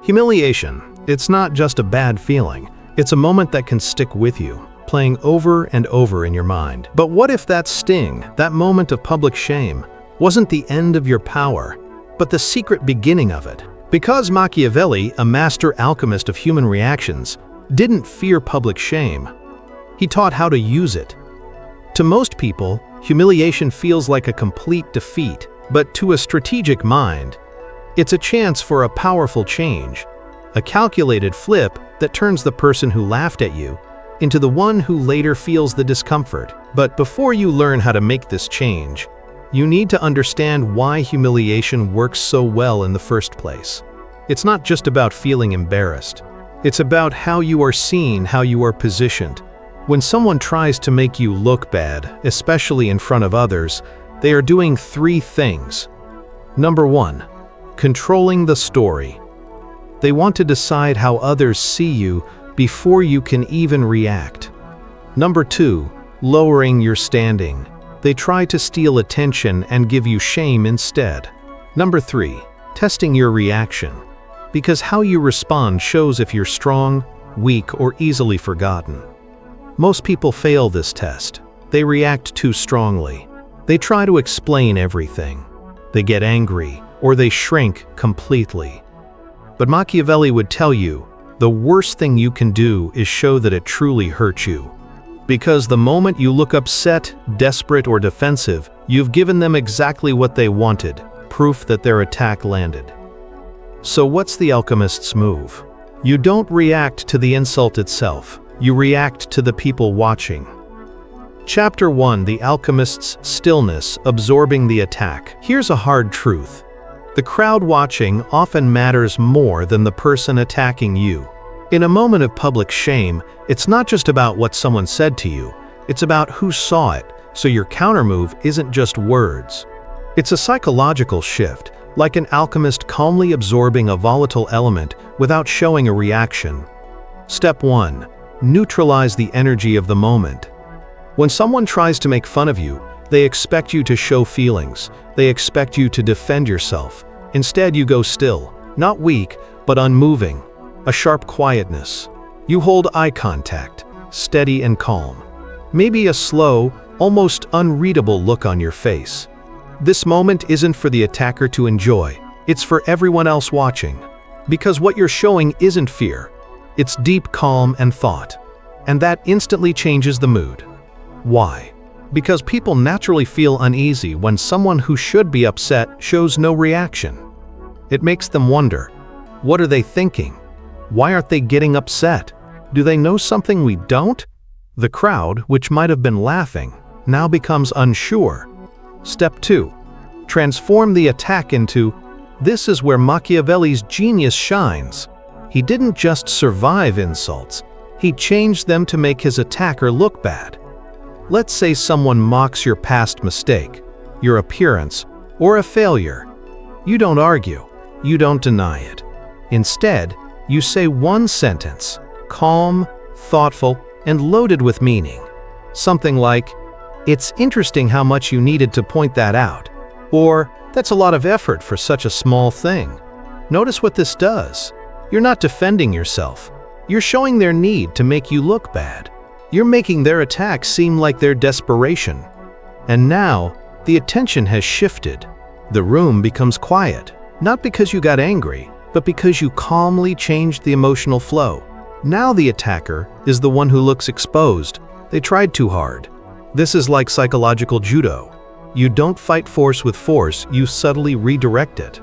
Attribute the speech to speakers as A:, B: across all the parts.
A: Humiliation. It's not just a bad feeling. It's a moment that can stick with you, playing over and over in your mind. But what if that sting, that moment of public shame, wasn't the end of your power, but the secret beginning of it? Because Machiavelli, a master alchemist of human reactions, didn't fear public shame. He taught how to use it. To most people, humiliation feels like a complete defeat, but to a strategic mind, it's a chance for a powerful change, a calculated flip that turns the person who laughed at you into the one who later feels the discomfort. But before you learn how to make this change, you need to understand why humiliation works so well in the first place. It's not just about feeling embarrassed. It's about how you are seen, how you are positioned. When someone tries to make you look bad, especially in front of others, they are doing three things. Number one, controlling the story. They want to decide how others see you before you can even react. Number two, lowering your standing. They try to steal attention and give you shame instead. Number three, testing your reaction. Because how you respond shows if you're strong, weak, or easily forgotten. Most people fail this test. They react too strongly. They try to explain everything. They get angry, or they shrink completely. But Machiavelli would tell you, the worst thing you can do is show that it truly hurt you. Because the moment you look upset, desperate, or defensive, you've given them exactly what they wanted, proof that their attack landed. So what's the alchemist's move? You don't react to the insult itself. You react to the people watching. Chapter 1: The Alchemist's Stillness, Absorbing the Attack. Here's a hard truth. The crowd watching often matters more than the person attacking you. In a moment of public shame, it's not just about what someone said to you, it's about who saw it, so your countermove isn't just words. It's a psychological shift, like an alchemist calmly absorbing a volatile element without showing a reaction. Step 1. Neutralize the energy of the moment. When someone tries to make fun of you, they expect you to show feelings. They expect you to defend yourself. Instead, you go still, not weak, but unmoving. A sharp quietness. You hold eye contact, steady and calm. Maybe a slow, almost unreadable look on your face. This moment isn't for the attacker to enjoy. It's for everyone else watching. Because what you're showing isn't fear. It's deep calm and thought. And that instantly changes the mood. Why? Because people naturally feel uneasy when someone who should be upset shows no reaction. It makes them wonder, what are they thinking? Why aren't they getting upset? Do they know something we don't? The crowd, which might have been laughing, now becomes unsure. Step 2. Transform the attack into, this is where Machiavelli's genius shines. He didn't just survive insults, he changed them to make his attacker look bad. Let's say someone mocks your past mistake, your appearance, or a failure. You don't argue, you don't deny it. Instead, you say one sentence, calm, thoughtful, and loaded with meaning. Something like, "It's interesting how much you needed to point that out," or "That's a lot of effort for such a small thing." Notice what this does. You're not defending yourself. You're showing their need to make you look bad. You're making their attack seem like their desperation. And now, the attention has shifted. The room becomes quiet, not because you got angry, but because you calmly changed the emotional flow. Now the attacker is the one who looks exposed. They tried too hard. This is like psychological judo. You don't fight force with force, you subtly redirect it.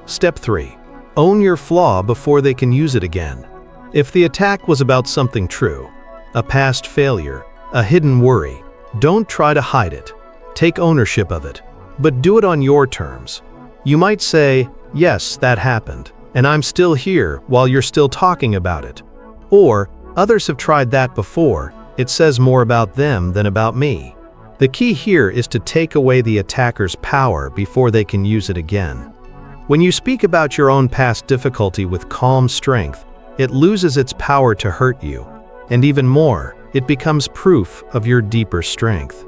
A: Step 3. Own your flaw before they can use it again. If the attack was about something true, a past failure, a hidden worry, don't try to hide it. Take ownership of it, but do it on your terms. You might say, "Yes, that happened, and I'm still here while you're still talking about it." Or, "Others have tried that before, it says more about them than about me." The key here is to take away the attacker's power before they can use it again. When you speak about your own past difficulty with calm strength, it loses its power to hurt you. And even more, it becomes proof of your deeper strength.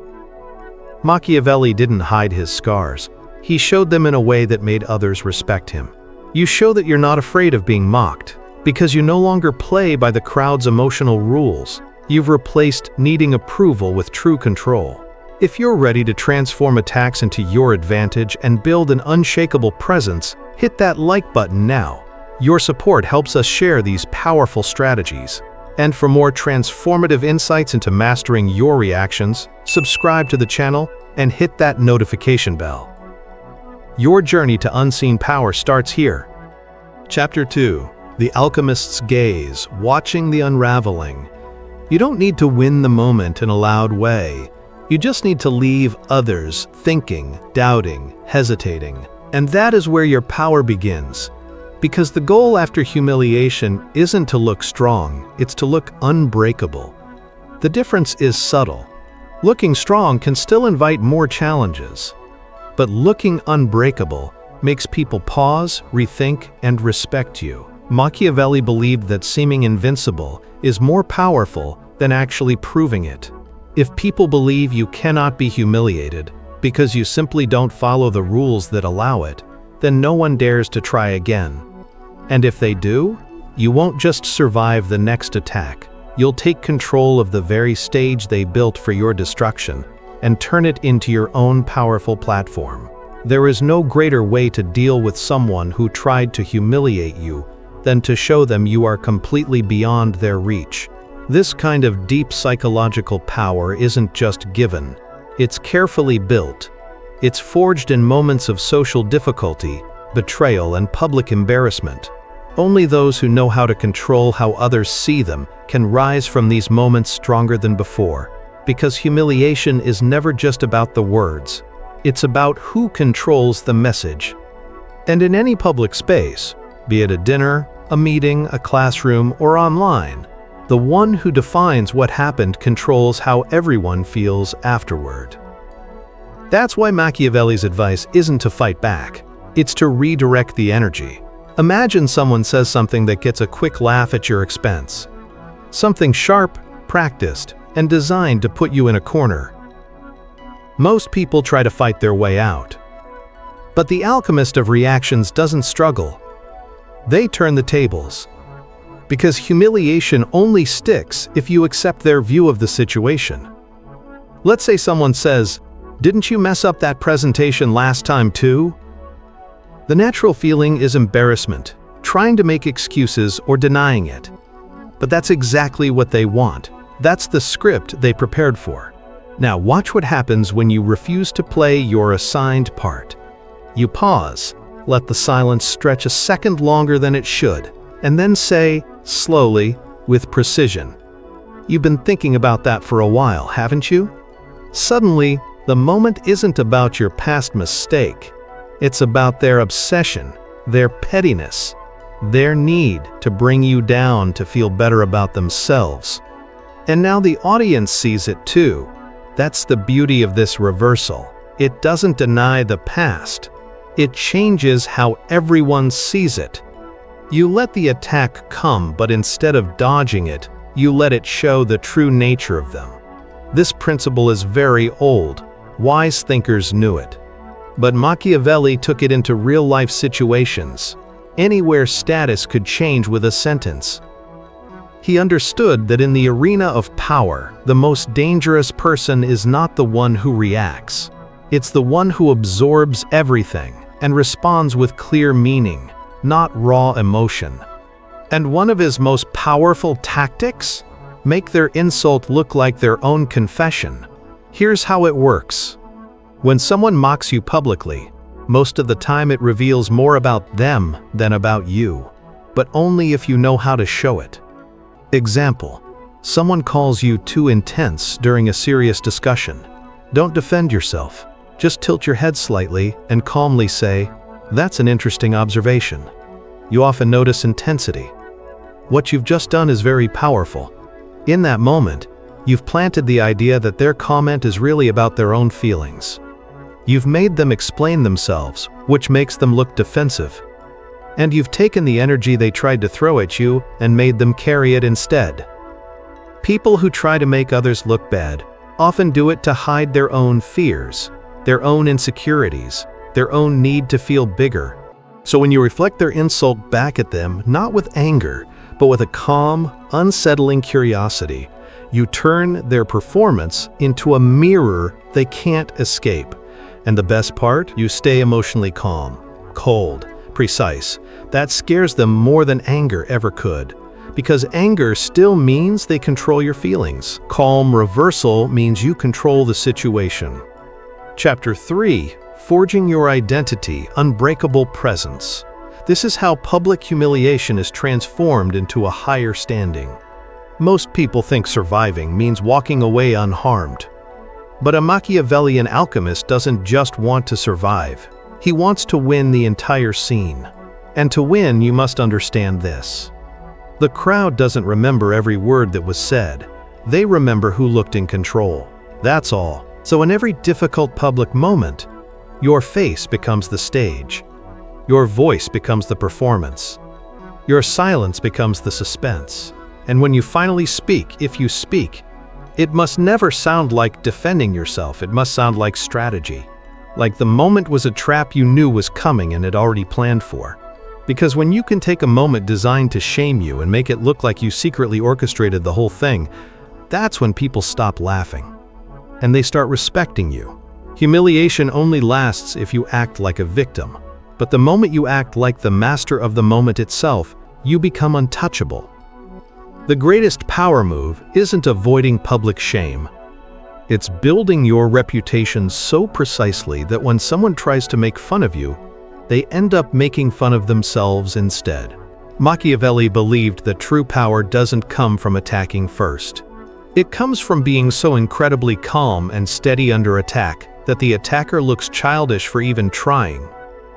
A: Machiavelli didn't hide his scars. He showed them in a way that made others respect him. You show that you're not afraid of being mocked, because you no longer play by the crowd's emotional rules. You've replaced needing approval with true control. If you're ready to transform attacks into your advantage and build an unshakable presence, hit that like button now. Your support helps us share these powerful strategies. And for more transformative insights into mastering your reactions, subscribe to the channel and hit that notification bell. Your journey to unseen power starts here. Chapter 2. The Alchemist's Gaze, Watching the Unraveling. You don't need to win the moment in a loud way. You just need to leave others thinking, doubting, hesitating. And that is where your power begins. Because the goal after humiliation isn't to look strong, it's to look unbreakable. The difference is subtle. Looking strong can still invite more challenges. But looking unbreakable makes people pause, rethink, and respect you. Machiavelli believed that seeming invincible is more powerful than actually proving it. If people believe you cannot be humiliated because you simply don't follow the rules that allow it, then no one dares to try again. And if they do, you won't just survive the next attack. You'll take control of the very stage they built for your destruction and turn it into your own powerful platform. There is no greater way to deal with someone who tried to humiliate you than to show them you are completely beyond their reach. This kind of deep psychological power isn't just given, it's carefully built. It's forged in moments of social difficulty, betrayal, and public embarrassment. Only those who know how to control how others see them can rise from these moments stronger than before, because humiliation is never just about the words. It's about who controls the message. And in any public space, be it a dinner, a meeting, a classroom, or online, the one who defines what happened controls how everyone feels afterward. That's why Machiavelli's advice isn't to fight back, it's to redirect the energy. Imagine someone says something that gets a quick laugh at your expense. Something sharp, practiced, and designed to put you in a corner. Most people try to fight their way out. But the alchemist of reactions doesn't struggle. They turn the tables. Because humiliation only sticks if you accept their view of the situation. Let's say someone says, "Didn't you mess up that presentation last time too?" The natural feeling is embarrassment, trying to make excuses or denying it. But that's exactly what they want. That's the script they prepared for. Now watch what happens when you refuse to play your assigned part. You pause, let the silence stretch a second longer than it should, and then say, slowly, with precision, "You've been thinking about that for a while, haven't you?" Suddenly, the moment isn't about your past mistake. It's about their obsession, their pettiness, their need to bring you down to feel better about themselves. And now the audience sees it too. That's the beauty of this reversal. It doesn't deny the past. It changes how everyone sees it. You let the attack come, but instead of dodging it, you let it show the true nature of them. This principle is very old. Wise thinkers knew it. But Machiavelli took it into real-life situations, anywhere status could change with a sentence. He understood that in the arena of power, the most dangerous person is not the one who reacts. It's the one who absorbs everything and responds with clear meaning, not raw emotion. And one of his most powerful tactics? Make their insult look like their own confession. Here's how it works. When someone mocks you publicly, most of the time it reveals more about them than about you, but only if you know how to show it. Example: someone calls you too intense during a serious discussion. Don't defend yourself. Just tilt your head slightly and calmly say, "That's an interesting observation." You often notice intensity. What you've just done is very powerful. In that moment, you've planted the idea that their comment is really about their own feelings. You've made them explain themselves, which makes them look defensive. And you've taken the energy they tried to throw at you and made them carry it instead. People who try to make others look bad often do it to hide their own fears, their own insecurities, their own need to feel bigger. So when you reflect their insult back at them, not with anger, but with a calm, unsettling curiosity, you turn their performance into a mirror they can't escape. And the best part? You stay emotionally calm, cold, precise. That scares them more than anger ever could. Because anger still means they control your feelings. Calm reversal means you control the situation. Chapter 3. Forging your identity, unbreakable presence. This is how public humiliation is transformed into a higher standing. Most people think surviving means walking away unharmed. But a Machiavellian alchemist doesn't just want to survive. He wants to win the entire scene. And to win, you must understand this. The crowd doesn't remember every word that was said. They remember who looked in control. That's all. So in every difficult public moment, your face becomes the stage. Your voice becomes the performance. Your silence becomes the suspense. And when you finally speak, if you speak, it must never sound like defending yourself. It must sound like strategy. Like the moment was a trap you knew was coming and had already planned for. Because when you can take a moment designed to shame you and make it look like you secretly orchestrated the whole thing, that's when people stop laughing. And they start respecting you. Humiliation only lasts if you act like a victim. But the moment you act like the master of the moment itself, you become untouchable. The greatest power move isn't avoiding public shame. It's building your reputation so precisely that when someone tries to make fun of you, they end up making fun of themselves instead. Machiavelli believed that true power doesn't come from attacking first. It comes from being so incredibly calm and steady under attack that the attacker looks childish for even trying.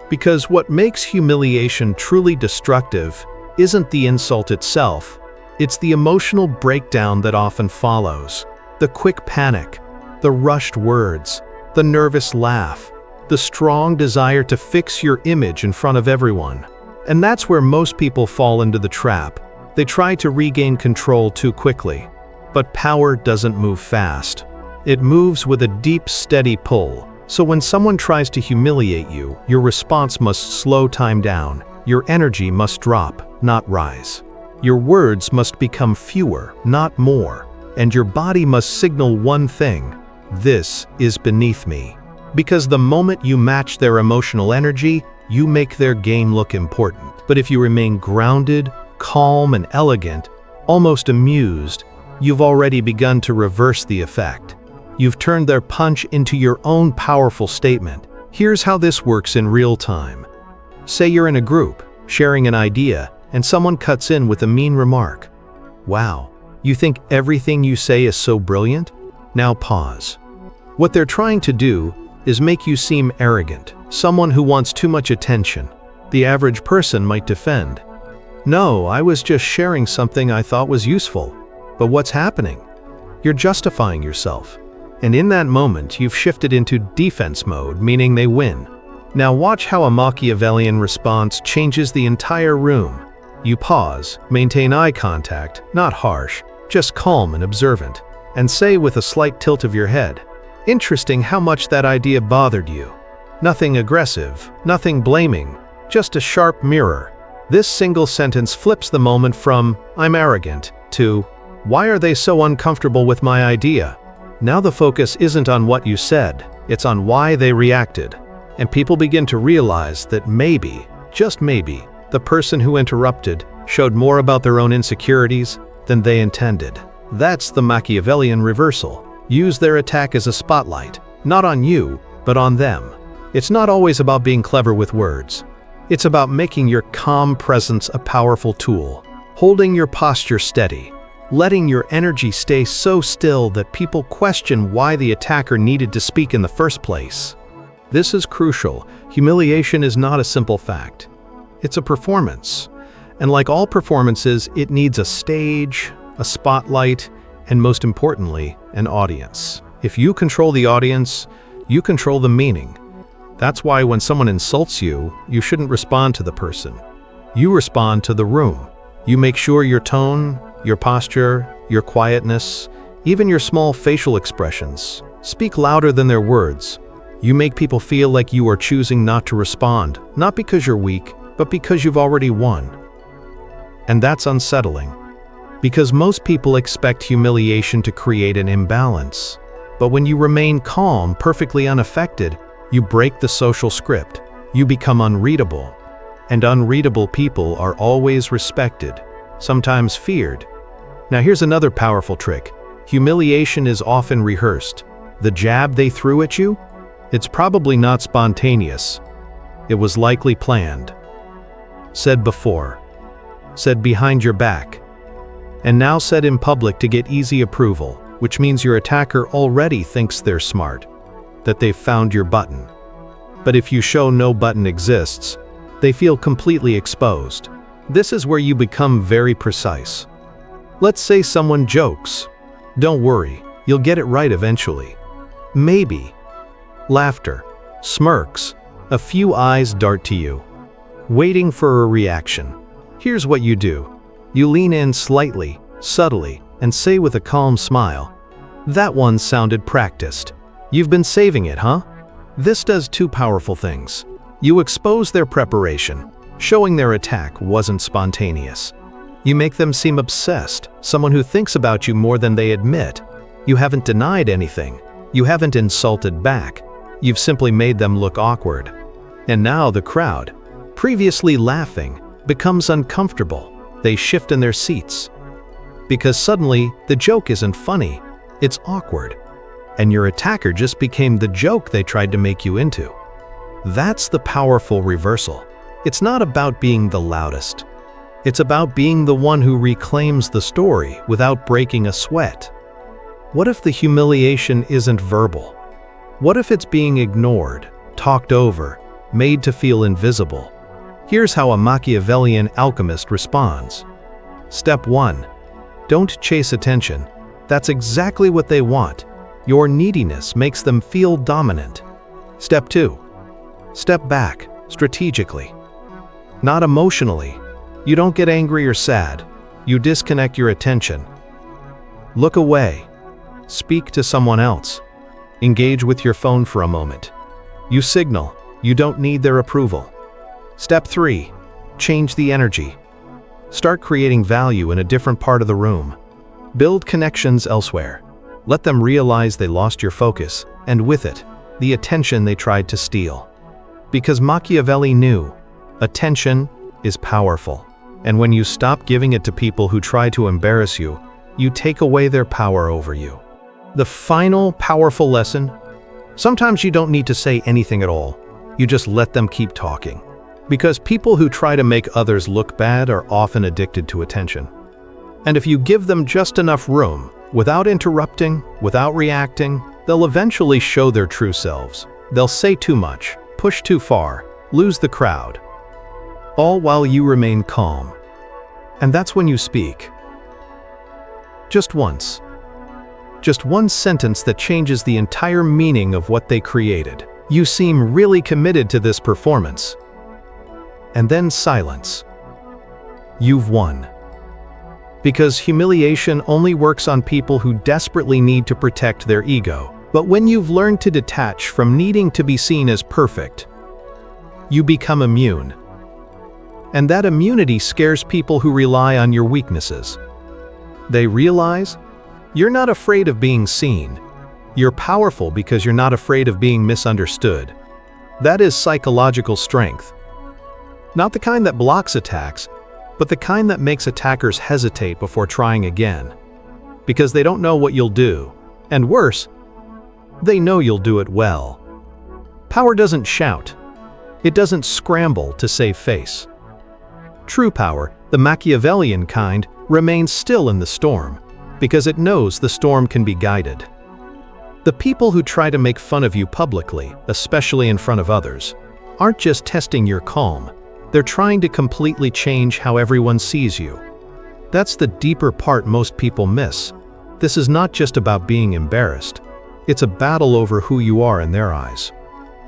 A: Because what makes humiliation truly destructive isn't the insult itself, it's the emotional breakdown that often follows. The quick panic, the rushed words, the nervous laugh, the strong desire to fix your image in front of everyone. And that's where most people fall into the trap. They try to regain control too quickly. But power doesn't move fast. It moves with a deep, steady pull. So when someone tries to humiliate you, your response must slow time down. Your energy must drop, not rise. Your words must become fewer, not more. And your body must signal one thing: this is beneath me. Because the moment you match their emotional energy, you make their game look important. But if you remain grounded, calm, and elegant, almost amused, you've already begun to reverse the effect. You've turned their punch into your own powerful statement. Here's how this works in real time. Say you're in a group, sharing an idea, and someone cuts in with a mean remark. Wow, you think everything you say is so brilliant? Now pause. What they're trying to do is make you seem arrogant, someone who wants too much attention. The average person might defend. No, I was just sharing something I thought was useful. But what's happening? You're justifying yourself. And in that moment, you've shifted into defense mode, meaning they win. Now watch how a Machiavellian response changes the entire room. You pause, maintain eye contact, not harsh, just calm and observant, and say with a slight tilt of your head, "Interesting how much that idea bothered you." Nothing aggressive, nothing blaming, just a sharp mirror. This single sentence flips the moment from "I'm arrogant" to "Why are they so uncomfortable with my idea?" Now the focus isn't on what you said, it's on why they reacted. And people begin to realize that maybe, just maybe, the person who interrupted showed more about their own insecurities than they intended. That's the Machiavellian reversal. Use their attack as a spotlight, not on you, but on them. It's not always about being clever with words. It's about making your calm presence a powerful tool, holding your posture steady, letting your energy stay so still that people question why the attacker needed to speak in the first place. This is crucial. Humiliation is not a simple fact. It's a performance. And like all performances, it needs a stage, a spotlight, and most importantly, an audience. If you control the audience, you control the meaning. That's why when someone insults you, you shouldn't respond to the person. You respond to the room. You make sure your tone, your posture, your quietness, even your small facial expressions speak louder than their words. You make people feel like you are choosing not to respond, not because you're weak, but because you've already won. And that's unsettling, because most people expect humiliation to create an imbalance. But when you remain calm, perfectly unaffected, you break the social script. You become unreadable. And unreadable people are always respected, sometimes feared. Now here's another powerful trick. Humiliation is often rehearsed. The jab they threw at you? It's probably not spontaneous. It was likely planned. Said before. Said behind your back. And now said in public to get easy approval, which means your attacker already thinks they're smart, that they've found your button. But if you show no button exists, they feel completely exposed. This is where you become very precise. Let's say someone jokes. Don't worry, you'll get it right eventually. Maybe. Laughter, smirks, a few eyes dart to you, waiting for a reaction. Here's what you do. You lean in slightly, subtly, and say with a calm smile, "That one sounded practiced. You've been saving it, huh?" This does two powerful things. You expose their preparation, showing their attack wasn't spontaneous. You make them seem obsessed, someone who thinks about you more than they admit. You haven't denied anything. You haven't insulted back. You've simply made them look awkward. And now the crowd, previously laughing, becomes uncomfortable. They shift in their seats. Because suddenly, the joke isn't funny, it's awkward. And your attacker just became the joke they tried to make you into. That's the powerful reversal. It's not about being the loudest. It's about being the one who reclaims the story without breaking a sweat. What if the humiliation isn't verbal? What if it's being ignored, talked over, made to feel invisible? Here's how a Machiavellian alchemist responds. Step 1. Don't chase attention. That's exactly what they want. Your neediness makes them feel dominant. Step 2. Step back, strategically. Not emotionally. You don't get angry or sad. You disconnect your attention. Look away. Speak to someone else. Engage with your phone for a moment. You signal. You don't need their approval. Step 3. Change the energy. Start creating value in a different part of the room. Build connections elsewhere. Let them realize they lost your focus, and with it, the attention they tried to steal. Because Machiavelli knew, attention is powerful. And when you stop giving it to people who try to embarrass you, you take away their power over you. The final powerful lesson: sometimes you don't need to say anything at all. You just let them keep talking. Because people who try to make others look bad are often addicted to attention. And if you give them just enough room, without interrupting, without reacting, they'll eventually show their true selves. They'll say too much, push too far, lose the crowd. All while you remain calm. And that's when you speak. Just once. Just one sentence that changes the entire meaning of what they created. You seem really committed to this performance. And then silence. You've won. Because humiliation only works on people who desperately need to protect their ego. But when you've learned to detach from needing to be seen as perfect, you become immune. And that immunity scares people who rely on your weaknesses. They realize you're not afraid of being seen. You're powerful because you're not afraid of being misunderstood. That is psychological strength. Not the kind that blocks attacks, but the kind that makes attackers hesitate before trying again. Because they don't know what you'll do. And worse, they know you'll do it well. Power doesn't shout. It doesn't scramble to save face. True power, the Machiavellian kind, remains still in the storm, because it knows the storm can be guided. The people who try to make fun of you publicly, especially in front of others, aren't just testing your calm. They're trying to completely change how everyone sees you. That's the deeper part most people miss. This is not just about being embarrassed. It's a battle over who you are in their eyes.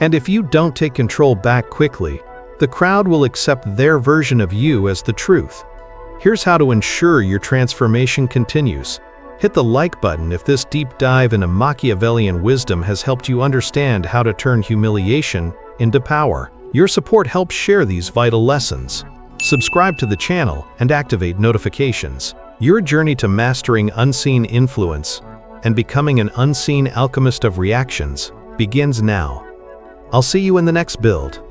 A: And if you don't take control back quickly, the crowd will accept their version of you as the truth. Here's how to ensure your transformation continues. Hit the like button if this deep dive into Machiavellian wisdom has helped you understand how to turn humiliation into power. Your support helps share these vital lessons. Subscribe to the channel and activate notifications. Your journey to mastering unseen influence and becoming an unseen alchemist of reactions begins now. I'll see you in the next build.